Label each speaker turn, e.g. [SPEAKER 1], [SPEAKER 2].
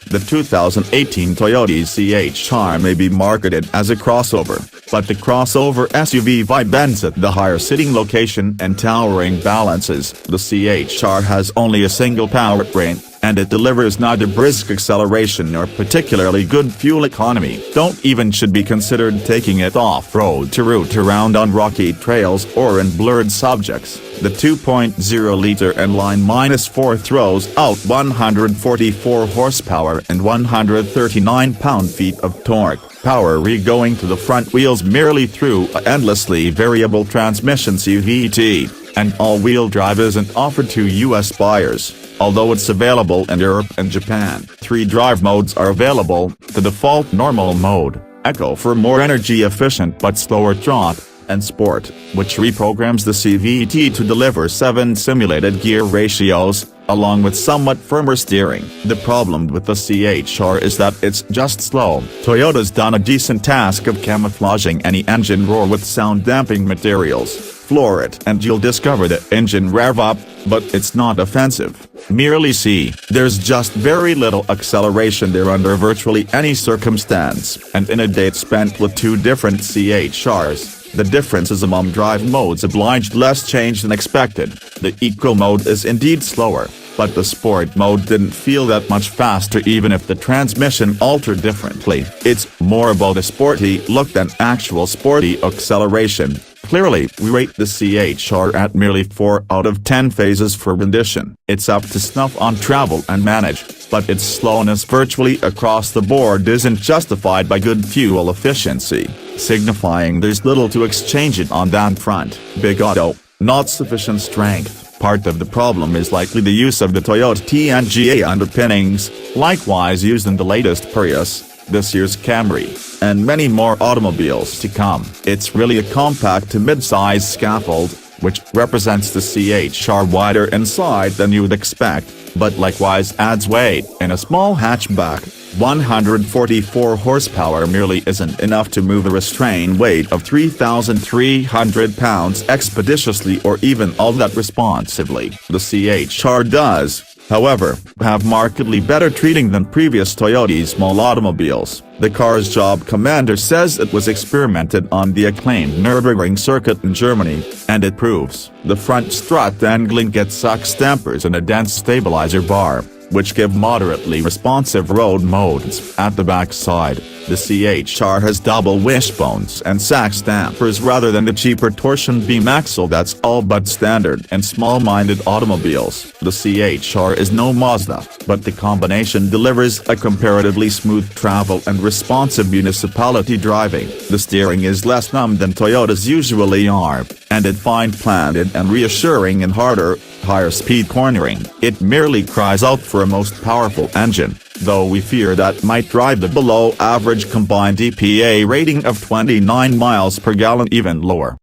[SPEAKER 1] The 2018 Toyota CHR may be marketed as a crossover, but the crossover SUV vibe ends at the higher sitting location and towering balances. The CHR has only a single powertrain, and it delivers neither brisk acceleration nor particularly good fuel economy. Don't even should be considered taking it off-road to route around on rocky trails or in blurred subjects. The 2.0-liter inline-4 throws out 144 horsepower and 139 pound-feet of torque. Power going to the front wheels merely through a endlessly variable transmission CVT, and all-wheel drive isn't offered to U.S. buyers, although it's available in Europe and Japan. 3 drive modes are available: the default normal mode, Eco for more energy-efficient but slower trot, and Sport, which reprograms the CVT to deliver 7 simulated gear ratios, along with somewhat firmer steering. The problem with the CHR is that it's just slow. Toyota's done a decent task of camouflaging any engine roar with sound-damping materials. Floor it and you'll discover the engine rev up, but it's not offensive. Merely see, there's just very little acceleration there under virtually any circumstance, and in a date spent with 2 different CHRs, the differences among drive modes obliged less change than expected. The Eco mode is indeed slower, but the Sport mode didn't feel that much faster even if the transmission altered differently. It's more about a sporty look than actual sporty acceleration. Clearly, we rate the CHR at merely 4 out of 10 phases for rendition. It's up to snuff on travel and manage, but its slowness virtually across the board isn't justified by good fuel efficiency, signifying there's little to exchange it on that front. Big auto, not sufficient strength. Part of the problem is likely the use of the Toyota TNGA underpinnings, likewise used in the latest Prius, this year's Camry, and many more automobiles to come. It's really a compact to mid-size scaffold, which represents the CHR wider inside than you would expect, but likewise adds weight. In a small hatchback, 144 horsepower merely isn't enough to move a restrained weight of 3,300 pounds expeditiously or even all that responsively. The CHR does, however, have markedly better treating than previous Toyota small automobiles. The car's job commander says it was experimented on the acclaimed Nürburgring circuit in Germany, and it proves. The front strut angling gets suck dampers and a dense stabilizer bar, which give moderately responsive road modes. At the backside, the CHR has double wishbones and sax dampers rather than the cheaper torsion beam axle that's all but standard in small-minded automobiles. The CHR is no Mazda, but the combination delivers a comparatively smooth travel and responsive municipality driving. The steering is less numb than Toyotas usually are, and it fine-planted and reassuring in harder, higher-speed cornering. It merely cries out for a most powerful engine, though we fear that might drive the below-average combined EPA rating of 29 miles per gallon even lower.